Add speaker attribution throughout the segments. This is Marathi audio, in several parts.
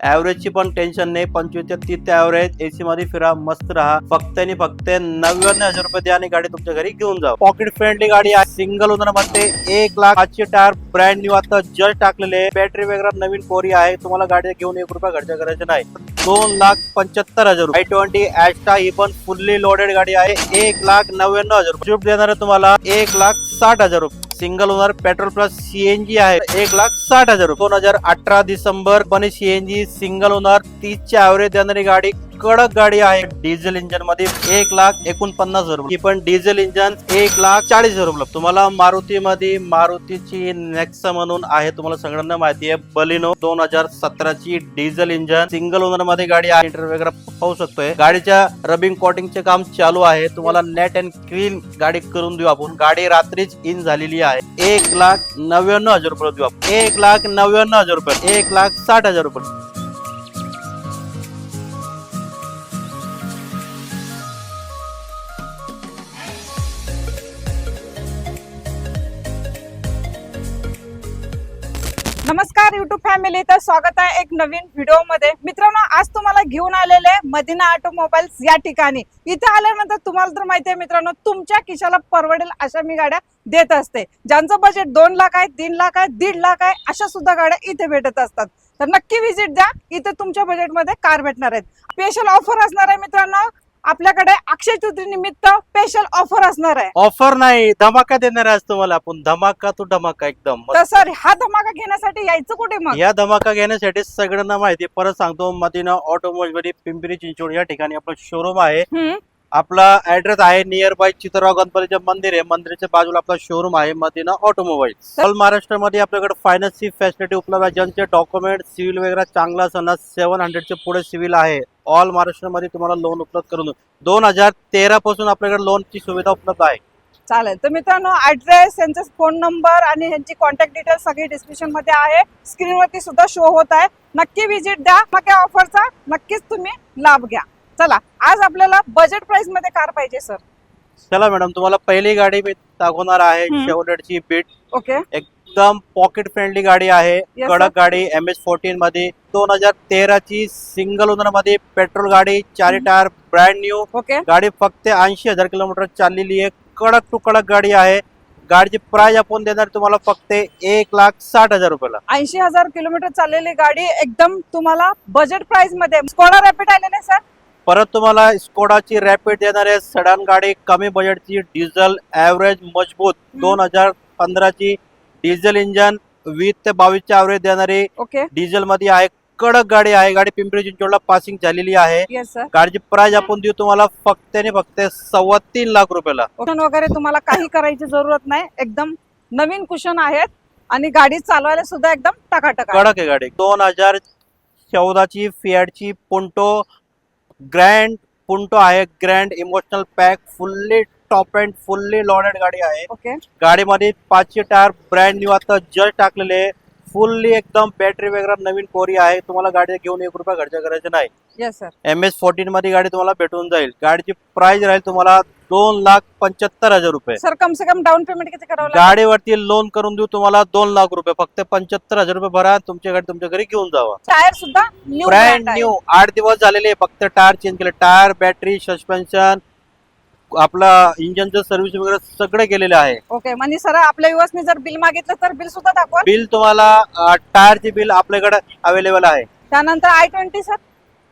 Speaker 1: ऍव्हरेजची पण टेन्शन नाही, 25 ते 30 ऍव्हरेज एसी मध्ये फिरा, मस्त राहा. फक्त आणि फक्त 99,000 रुपये द्या आणि गाडी तुमच्या घरी घेऊन जा. पॉकेट फ्रेंडली गाडी आहे, सिंगल ओनर मध्ये 1,00,000 5चे टायर ब्रँड न्यू आता जस्ट टाकलेले, बॅटरी वगैरे नवीन कोरी आहे. तुम्हाला गाडी घेऊन 1 रुपया खर्च करायचा नाही. 2,75,000 रुपये. i20 ऍस्टा ही पण फुल्ली लोडेड गाडी आहे, 1,99,000 रुपये. स्विफ्ट देणार आहे तुम्हाला 1,60,000 रुपये. Single owner petrol plus CNG आहे, 1,60,000 रुपये. 2018 डिसेंबर पण सीएनजी सिंगल ओनर 30चे ऍव्हरेज देणारी गाडी, कडक गाडी आहे. डिझेल इंजन मध्ये 1,49,000 रुपये. ही पण डिझेल इंजन 1,40,000 रुपये. तुम्हाला मारुती मध्ये मारुतीची नेक्सा म्हणून आहे, तुम्हाला सगळ्यांना माहिती आहे. बलिनो 2017ची डिझेल इंजन सिंगल ओनर मध्ये गाडी आहे. इंटर वगैरे पाहू शकतोय. गाडीच्या रबिंग कोटिंगचे काम चालू आहे. तुम्हाला नेट अँड क्लीन गाडी करून देऊ आपण. गाडी रात्रीच इन झालेली आहे. 1,99,000 रुपये देऊ आपण. 1,99,000 रुपये, 1,60,000 रुपये.
Speaker 2: नमस्कार युट्यूब फॅमिली, तर स्वागत आहे एक नवीन व्हिडिओ मध्ये. मित्रांनो, आज तुम्हाला घेऊन आलेले मदिना ऑटोमोबाईल्स या ठिकाणी. इथे आल्यानंतर तुम्हाला तर माहिती आहे मित्रांनो, तुमच्या खिशाला परवडेल अशा मी गाड्या देत असते. ज्यांचं बजेट 2 लाख आहे, 3 लाख आहे, 1.5 लाख आहे, अशा सुद्धा गाड्या इथे भेटत असतात. तर नक्की व्हिजिट द्या, इथे तुमच्या बजेटमध्ये कार भेटणार आहेत. स्पेशल ऑफर असणार आहे मित्रांनो. आपल्याकडे अक्षय तृतीय निमित्त स्पेशल ऑफर असणार आहे.
Speaker 1: ऑफर नाही, धमाका देणार आहे तुम्हाला आपण. धमाका तो धमाका एकदम.
Speaker 2: तर सर, हा धमाका घेण्यासाठी यायचं कुठे मग?
Speaker 1: या धमाका घेण्यासाठी सगळ्यांना माहिती, परत सांगतो, मदिना ऑटोमोबाईल पिंपरी चिंचवड या ठिकाणी आपलं शोरूम आहे. आपला ऍड्रेस आहे नियर बाय चित्रराव गणपतीचे मंदिर आहे, मंदिराच्या बाजूला आपला शोरूम आहे मदिना ऑटोमोबाईल. ऑल महाराष्ट्रामध्ये आपल्याकडे फायनान्सची फॅसिलिटी उपलब्ध आहे. ज्यांचे डॉक्युमेंट सिव्हिल वगैरे चांगला असताना 700 पुढे सिव्हिल आहे. ऑल महाराष्ट्रामध्ये तुम्हाला लोन उपलब्ध करून 2013 पासून आपल्याकडे लोनची सुविधा उपलब्ध आहे.
Speaker 2: चालेल. तर मित्रांनो, ऍड्रेस, यांचा फोन नंबर आणि यांची कॉन्टॅक्ट डिटेल सगळी डिस्क्रिप्शन मध्ये आहे. स्क्रीनवरती सुद्धा शो होत आहे. नक्की व्हिजिट द्या. मग या ऑफरचा नक्कीच तुम्ही लाभ घ्या. चला, आज आपल्याला बजेट प्राइस मध्ये कार पाहिजे सर.
Speaker 1: चला मॅडम, तुम्हाला पहिली गाडी मी दाखवणार आहे, शेवलेटची बीट.
Speaker 2: ओके.
Speaker 1: एकदम पॉकेट फ्रेंडली गाडी आहे, कडक गाडी. MS14 मध्ये 2013 ची सिंगल ओनर मध्ये पेट्रोल गाडी, 4 टायर ब्रँड न्यू.
Speaker 2: ओके.
Speaker 1: गाडी फक्त 80,000 किलोमीटर चाललेली आहे. कडक टू कडक गाडी आहे. गाडीची प्राइस आपण देणार तुम्हाला फक्त 1,60,000 रुपयाला.
Speaker 2: 80,000 किलोमीटर चाललेली गाडी, एकदम तुम्हाला बजेट प्राइस मध्ये. स्कोडा रॅपिड आलेले सर.
Speaker 1: परत तुम्हाला स्कोडाची रॅपिड देणार आहे, सडन गाडी, कमी बजेटची, डिझेल, ऍव्हरेज मजबूत. 2015 ची डिझेल इंजन 20 ते 22 ऍव्हरेज देणारी.
Speaker 2: ओके.
Speaker 1: डिझेल मध्ये आहे, कडक गाडी आहे. गाडी पिंपरी चिंचवडला पासिंग झालेली आहे.
Speaker 2: Yes sir.
Speaker 1: गाडीची प्राइस आपण देऊ तुम्हाला फक्त आणि फक्त 3.25 लाख रुपयाला.
Speaker 2: कुशन वगैरे तुम्हाला काही करायची जरूरत नाही. एकदम नवीन कुशन आहेत आणि गाडी चालवायला सुद्धा एकदम टकाटक आहे.
Speaker 1: कडक आहे गाडी. 2014 ची फियाटची पुंटो ग्रँड पुंटो आहे. Grand emotional pack, fully top and fully loaded गाडी आहे.
Speaker 2: ओके.
Speaker 1: गाडीमध्ये 5चे टायर ब्रँड न्यू आता जस्ट टाकलेले, फुल्ली एकदम बॅटरी वगैरे नवीन कोरी आहे. तुम्हाला गाडी घेऊन 1 रुपया खर्च करायचा नाही.
Speaker 2: Yes sir.
Speaker 1: MS14 मध्ये गाडी तुम्हाला भेटून जाईल. गाडीची प्राइस राहील तुम्हाला 2,75,000 रुपये.
Speaker 2: सर, कम से कम डाऊन पेमेंट किती करावं लागेल?
Speaker 1: गाडीवरती लोन करून देऊ तुम्हाला 2 लाख रुपये. फक्त 75,000 रुपये भरा, तुमच्या गाडी तुमच्या घरी घेऊन जावा.
Speaker 2: टायर सुद्धा न्यू
Speaker 1: ब्रँड न्यू, 8 दिवस झालेले, फक्त टायर चेंज केले. टायर, बॅटरी, सस्पेन्शन, आपला इंजनचं सर्व्हिस वगैरे सगळे केलेले आहे.
Speaker 2: ओके. म्हणजे सर, आपल्या युवसनी जर बिल मागितलं तर बिल सुद्धा दाखवा.
Speaker 1: बिल तुम्हाला टायरचे बिल आपल्याकडे अवेलेबल आहे.
Speaker 2: त्यानंतर i20 सर.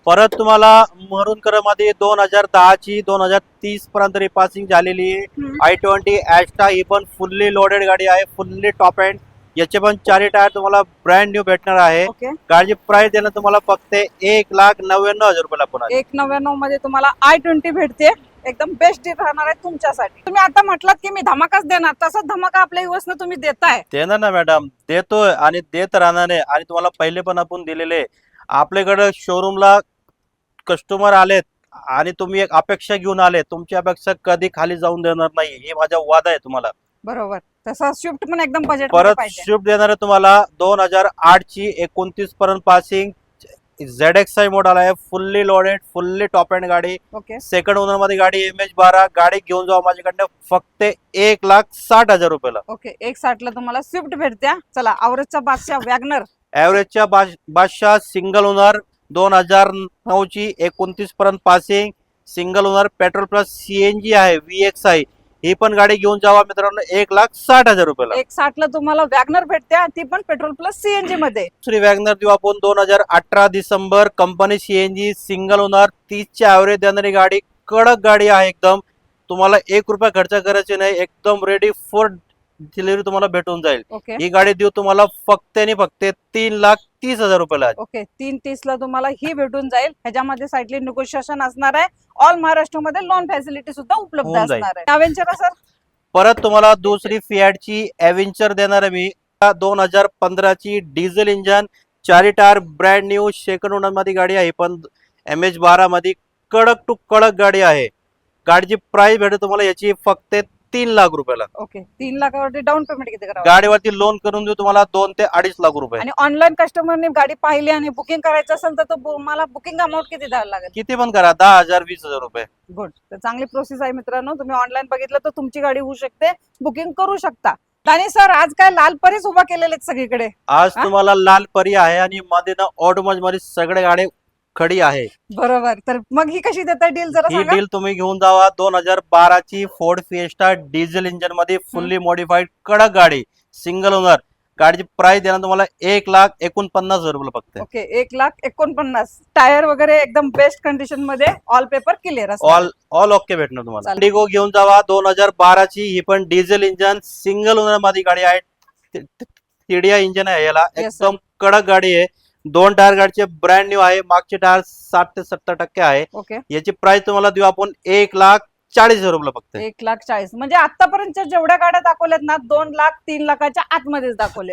Speaker 1: परत तुम्हाला मरून मध्ये 2010 ची 2030 पर्यंत रिपासिंग झालेली आहे. i20 ऍस्टा ही पण फुल्ली लोडेड गाडी आहे, फुल्ली टॉप एंड. याचे पण 4 टायर तुम्हाला ब्रँड न्यू भेटणार आहे.
Speaker 2: ओके.
Speaker 1: गाडीची प्राइस देणं तुम्हाला फक्त 1,99,000 रुपयाला पण आहे.
Speaker 2: 1,99,000 मध्ये तुम्हाला i20 भेटते. एकदम बेस्ट डील राहणार आहे तुमच्यासाठी. तुम्ही आता म्हटलात की मी धमाकाच देणार, तसंच धमाका आपल्या युवसनं तुम्ही देताय.
Speaker 1: देणार ना मॅडम, देतोय आणि देत राहणार आहे. आणि तुम्हाला पहिले पण आपण दिलेले. आपल्याकडे शोरूमला कस्टमर आलेत आणि तुम्ही एक अपेक्षा घेऊन आले, तुमची अपेक्षा कधी खाली जाऊन देणार नाही, हे माझा वादा आहे तुम्हाला.
Speaker 2: बरोबर. तसं स्विफ्ट पण एकदम बजेट
Speaker 1: परत स्विफ्ट देणार आहे तुम्हाला 2008 ची 29 पर्यंत पासिंग, ZXi मॉडेल आहे, fully loaded, fully top end गाडी.
Speaker 2: ओके.
Speaker 1: सेकंड ओनर मध्ये गाडी, MH12. गाडी घेऊन जावा माझ्याकडनं फक्त 1,60,000 रुपयाला.
Speaker 2: ओके. 1,60,000 ला तुम्हाला स्विफ्ट भेटत्या. चला, आवरेजचा बादशाह वॅगनर
Speaker 1: ॲव्हरेजच्या बादशाह सिंगल ओनर 2009 ची 29 पर्यंत passing single owner petrol plus CNG आहे VXI ही पण गाडी घेऊन जावा मित्रांनो 1,60,000 रुपयाला.
Speaker 2: 1,60 ला तुम्हाला वॅगनर भेटते आणि ती पण पेट्रोल प्लस सीएनजी मध्ये.
Speaker 1: दुसरी वॅगनर देऊ आपण 2018 December company CNG single owner 30 ची ॲव्हरेज देणारी गाडी. कडक गाडी आहे एकदम. तुम्हाला 1 रुपया खर्च करायचे नाही. एकदम रेडी फॉर डिलिव्हरी तुम्हाला भेटून जाईल.
Speaker 2: ओके
Speaker 1: ही गाडी देऊ तुम्हाला फक्त आणि फक्त 3,30,000 रुपयाला.
Speaker 2: ओके 3,30 ला तुम्हाला ही भेटून जाईल. ह्याच्यामध्ये साइडली निगोशिएशन असणार आहे. ऑल महाराष्ट्रामध्ये लोन फॅसिलिटी सुद्धा उपलब्ध
Speaker 1: होऊन जाईल.
Speaker 2: असणार आहे. अवेंचर सर
Speaker 1: परत तुम्हाला दुसरी फियाटची ॲव्हेंचर देणार आहे मी. 2015 ची diesel engine 4 tyre brand new second owner मध्ये गाडी आहे. पण MH12 मध्ये कडक टू कडक गाडी आहे. गाडीची प्राइस भेटेल तुम्हाला याची फक्त 3 लाख रुपयाला.
Speaker 2: ओके 3 लाखावरती डाऊन पेमेंट किती करावं?
Speaker 1: गाडीवरती लोन करून देऊ तुम्हाला 2 ते 2.5 लाख रुपये.
Speaker 2: आणि ऑनलाईन कस्टमरने गाडी पाहिली आणि बुकिंग करायचं असेल तर तुम्हाला बुकिंग अमाऊंट किती द्यावं लागेल?
Speaker 1: किती पण करा 10,000 20,000 रुपये.
Speaker 2: गुड. तर चांगली प्रोसेस आहे मित्रांनो. तुम्ही ऑनलाईन बघितलं तर तुमची गाडी होऊ शकते. बुकिंग करू शकता. आणि सर आज काय लाल परीच उभा केलेले आहेत सगळीकडे.
Speaker 1: आज तुम्हाला लाल परी आहे आणि मध्ये ना ऑटोमोज मध्ये सगळे गाडी खडी आहे.
Speaker 2: बरोबर. तर मग ही कशी देता डील जरा
Speaker 1: ही
Speaker 2: सांगा.
Speaker 1: डील तुम्ही घेऊन जावा. 2012 ची फोर्ड फिएस्टा डिझेल इंजन मध्ये फुल्ली मॉडिफाईड कडक गाडी सिंगल ओनर. गाडीची प्राइस देणार तुम्हाला 1,49,000 रुपये फक्त.
Speaker 2: ओके 1,49,000. टायर वगैरे एकदम बेस्ट कंडिशन मध्ये ऑल पेपर क्लिअर असतात.
Speaker 1: ऑल ओके भेटणार तुम्हाला.
Speaker 2: चालेल.
Speaker 1: इंडिगो घेऊन जावा 2012 ची. ही पण डिझेल इंजन सिंगल ओनर मध्ये गाडी आहे. TDI इंजन आहे याला.
Speaker 2: Yes,
Speaker 1: एकदम कडक गाडी आहे. 2 टायर गाडीचे ब्रँड न्यू आहे. मागचे टायर 60 ते 70% आहे.
Speaker 2: ओके
Speaker 1: याची प्राइस तुम्हाला देऊ आपण 1,40,000 रुपये फक्त.
Speaker 2: 1,40,000 म्हणजे आतापर्यंतच्या जेवढ्या गाड्या दाखवल्यात ना 2 लाख 3 लाखाच्या आतमध्येच दाखवले.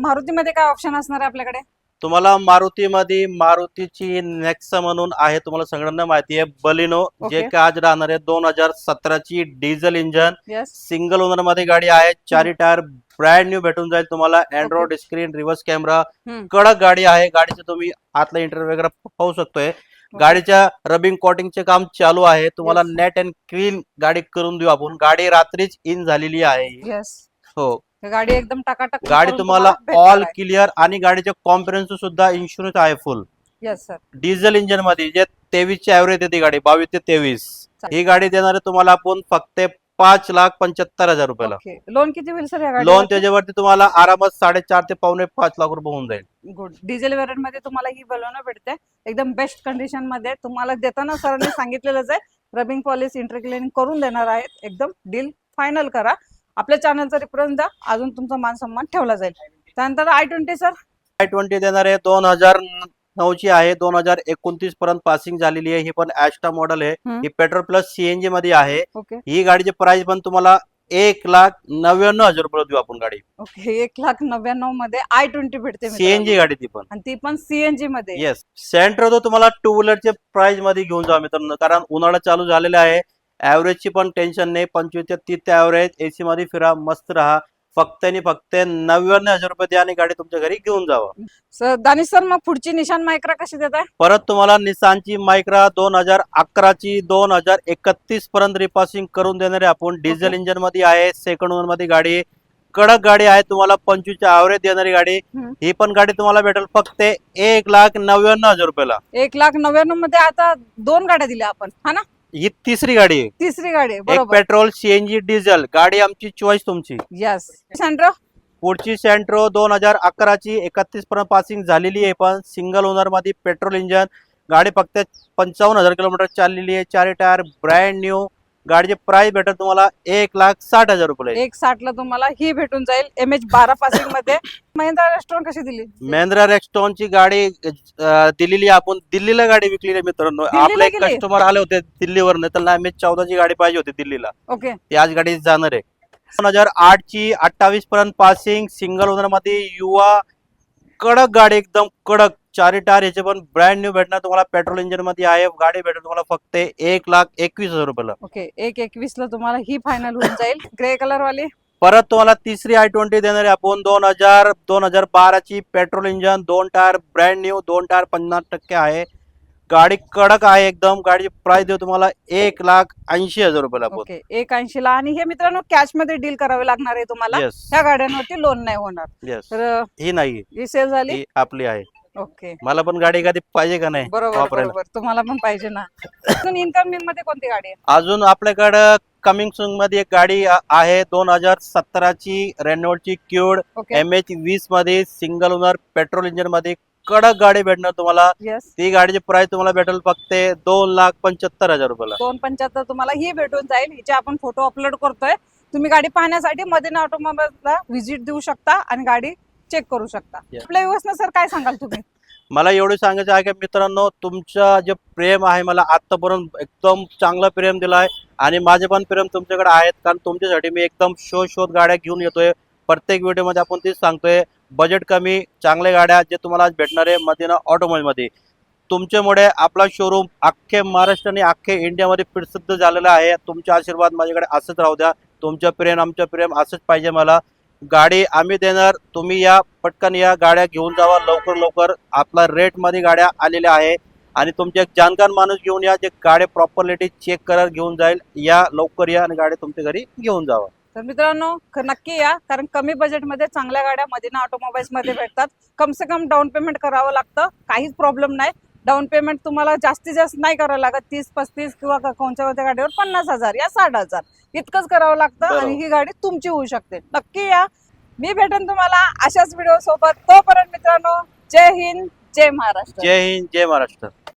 Speaker 2: मारुतीमध्ये काय ऑप्शन असणार आहे आपल्याकडे?
Speaker 1: तुम्हाला मारुतीमध्ये मारुतीची नेक्सा म्हणून आहे. तुम्हाला सगळ्यांना माहिती आहे. बलिनो जे
Speaker 2: Okay.
Speaker 1: की आज राहणार आहे 2017 ची diesel engine
Speaker 2: yes
Speaker 1: single owner मध्ये गाडी आहे. 4 टायर ब्रँड न्यू भेटून जाईल तुम्हाला. अँड्रॉइड स्क्रीन रिव्हर्स कॅमेरा कडक गाडी आहे. गाडीचे तुम्ही आतला इंटरव्ह्यू वगैरे पाहू शकतोय. गाडीच्या रबिंग कोटिंगचे काम चालू आहे. तुम्हाला
Speaker 2: Yes.
Speaker 1: नेट अँड क्लीन गाडी करून देऊ आपण. गाडी रात्रीच इन झालेली आहे.
Speaker 2: येस
Speaker 1: हो
Speaker 2: गाडी एकदम टकाटक
Speaker 1: गाडी तुम्हाला ऑल क्लिअर आणि गाडीच्या कॉम्प्रिहेन्सिव्ह सुद्धा इन्शुरन्स आहे फुल.
Speaker 2: Yes sir.
Speaker 1: डिझेल इंजन मध्ये जे 23 ची ऍव्हरेज येते गाडी 22 ते 23.
Speaker 2: चालेल.
Speaker 1: ही गाडी देणार आहे तुम्हाला आपण फक्त 5,75,000 रुपयाला.
Speaker 2: ओके लोन किती होईल सर या
Speaker 1: लोन
Speaker 2: गाडीवर?
Speaker 1: त्याच्यावरती तुम्हाला आरामात 4.5 ते पावणे 5 लाख रुपये होऊन जाईल.
Speaker 2: गुड. डिझेल व्हेरियंट मध्ये तुम्हाला ही बलवणं भेटते एकदम बेस्ट कंडिशन मध्ये. तुम्हाला देताना सरांनी सांगितलेलंच आहे रबिंग पॉलिश इंटरक्लिनिंग करून देणार आहेत. एकदम डील फायनल करा. आपल्या चॅनलचा रेफरन्स द्या. अजून तुमचा मान सन्मान ठेवला जाईल. त्यानंतर i20 सर.
Speaker 1: i20 देणार आहे 2009 ची आहे. 2029 पर्यंत पासिंग झालेली आहे. ही पण ॲस्टा मॉडेल आहे. ही पेट्रोल प्लस सीएनजी मध्ये आहे.
Speaker 2: ओके
Speaker 1: ही गाडीची प्राइस पण तुम्हाला 1,99,000 रुपये देऊ आपण गाडी.
Speaker 2: ओके 1,99,000 मध्ये i20 भेटते मित्रांनो.
Speaker 1: सीएनजी गाडी ती पण.
Speaker 2: आणि ती पण सीएनजी मध्ये.
Speaker 1: येस सेंट्रो तो तुम्हाला 2 व्हीलरच्या प्राइस मध्ये घेऊन जा मित्रांनो. कारण उन्हाळा चालू झालेला आहे. ॲव्हरेजची पण टेन्शन नाही. 25 ते 30 ॲव्हरेज. एसी मध्ये फिरा मस्त राहा. फक्त आणि फक्त 99,000 रुपये द्या आणि गाडी तुमच्या घरी घेऊन जावा.
Speaker 2: सर दानिश सर मग पुढची निशान मायक्रा कशी देत आहे?
Speaker 1: परत तुम्हाला निसानची मायक्रा 2011 ची 2031 पर्यंत रिपासिंग करून देणारे आपण. Diesel
Speaker 2: Okay.
Speaker 1: इंजन मध्ये आहे. सेकंड ओनर मध्ये गाडी कडक गाडी आहे. तुम्हाला 25 ची ॲव्हरेज देणारी गाडी. ही पण गाडी तुम्हाला भेटेल फक्त 1,99,000 रुपयाला.
Speaker 2: 1,99,000 मध्ये आता 2 गाड्या दिल्या आपण हा ना.
Speaker 1: ही तिसरी गाडी आहे.
Speaker 2: तिसरी गाडी आहे.
Speaker 1: एक
Speaker 2: बरोबर.
Speaker 1: पेट्रोल सीएनजी डिझेल गाडी आमची चॉईस तुमची.
Speaker 2: यस सेंट्रो.
Speaker 1: पुढची सेंट्रो 2011 ची 31 पर्यंत पासिंग झालेली आहे. पण सिंगल ओनर मध्ये पेट्रोल इंजन गाडी फक्त 55,000 किलोमीटर चाललेली आहे. 4 टायर ब्रँड न्यू. गाडीची प्राइस भेटेल तुम्हाला 1,60,000 रुपये.
Speaker 2: 1,60 ला तुम्हाला ही भेटून जाईल. MH12 पासिंग मध्ये. महिंद्रा रेस्टॉरंट कशी दिली?
Speaker 1: महिंद्रा रेक्स्टॉन ची गाडी दिलेली आपण. दिल्लीला गाडी विकली आहे मित्रांनो.
Speaker 2: दिल्लीला
Speaker 1: आपले एक
Speaker 2: गेली?
Speaker 1: कस्टमर आले होते दिल्लीवरनं. त्यांना MH14 ची गाडी पाहिजे होती दिल्लीला.
Speaker 2: ओके
Speaker 1: ती आज गाडी जाणार आहे. 2008 ची 28 पर्यंत पासिंग सिंगल ओनर मध्ये युवा कडक गाडी एकदम कडक. 4 टायर याचे पण ब्रँड न्यू भेटणार तुम्हाला. पेट्रोल इंजन मध्ये आहे. गाडी भेटेल तुम्हाला फक्त 1,21,000 रुपयाला.
Speaker 2: ओके 1,21 ला तुम्हाला ही फायनल होऊन जाईल. ग्रे कलर वाली.
Speaker 1: परत तुम्हाला तिसरी i20 देणार आहे आपण. 2012 ची petrol engine 2 tyre brand new. 2 tyre 50% आहे. गाडी कडक आहे एकदम. गाडीची प्राइस देऊ तुम्हाला 1,80,000 रुपयाला.
Speaker 2: ओके 1,80,000 ला. आणि हे मित्रांनो कॅश मध्ये डील करावे लागणार आहे तुम्हाला.
Speaker 1: येस
Speaker 2: ह्या गाड्यांवरती लोन नाही होणार.
Speaker 1: येस.
Speaker 2: तर
Speaker 1: ही नाही,
Speaker 2: ही सेल झाली.
Speaker 1: ही आपली आहे.
Speaker 2: ओके
Speaker 1: मला पण गाडी एखादी पाहिजे का नाही
Speaker 2: बरोबर
Speaker 1: वापरायला.
Speaker 2: बरोबर, तुम्हाला पण पाहिजे ना. अजून इनकमिंग मध्ये कोणती गाडी आहे?
Speaker 1: अजून आपल्याकडं कमिंग सून मध्ये एक गाडी आहे 2017 ची रेनॉल्टची क्यूड
Speaker 2: ओके
Speaker 1: MH20 मध्ये सिंगल ओनर पेट्रोल इंजिन मध्ये कडक गाडी भेटणार तुम्हाला.
Speaker 2: यस.
Speaker 1: ती गाडीची प्राइस तुम्हाला भेटेल फक्त 2,75,000 रुपयाला.
Speaker 2: 2,75,000 तुम्हाला ही भेटून जाईल. हिचे आपण फोटो अपलोड करतोय. तुम्ही गाडी पाहण्यासाठी मदिना ऑटोमोबाईल्सला व्हिजिट देऊ शकता आणि गाडी चेक करू शकता. आपल्या व्ह्यूअर्सना सर काय सांगाल तुम्ही?
Speaker 1: मला एवढं सांगायचं आहे की मित्रांनो, तुमचं जे प्रेम आहे मला आतापर्यंत एकदम चांगलं प्रेम दिलं आहे आणि माझे पण प्रेम तुमच्याकडे आहेत. कारण तुमच्यासाठी मी एकदम शोध गाड्या घेऊन येतोय. प्रत्येक व्हिडिओमध्ये आपण तेच सांगतोय, बजेट कमी चांगल्या गाड्या जे तुम्हाला आज भेटणार आहे मदिना ऑटोमोबाईल मध्ये. तुमच्यामुळे आपला शोरूम अख्खे महाराष्ट्र आणि अख्खे इंडियामध्ये प्रसिद्ध झालेला आहे. तुमचे आशीर्वाद माझ्याकडे असंच राहू द्या. तुमचं प्रेम आमचं प्रेम असंच पाहिजे मला. गाडी आम्ही देणार, तुम्ही या पटकन या गाड्या घेऊन जावा लवकर लवकर. आपला रेट मध्ये गाड्या आलेल्या आहे आणि तुमचे एक जाणकार माणूस घेऊन या जे गाडी प्रॉपर्लिटी चेक करत घेऊन जाईल. या लवकर या आणि गाडी तुमच्या घरी घेऊन जावा.
Speaker 2: तर मित्रांनो नक्की या, कारण कमी बजेटमध्ये चांगल्या गाड्या मदिना ऑटोमोबाईल्स मध्ये भेटतात. कम से कम डाऊन पेमेंट करावं लागतं, काहीच प्रॉब्लेम नाही. डाऊन पेमेंट तुम्हाला जास्तीत जास्त नाही करावं लागत. 30-35 किंवा कोणत्या गाडीवर 50,000 या 60,000 इतकंच करावं लागतं
Speaker 1: बरोबर.
Speaker 2: आणि ही गाडी तुमची होऊ शकते. नक्की या. मी भेटेन तुम्हाला अशाच व्हिडिओ सोबत. तोपर्यंत मित्रांनो जय हिंद जय महाराष्ट्र.
Speaker 1: जय हिंद जय महाराष्ट्र.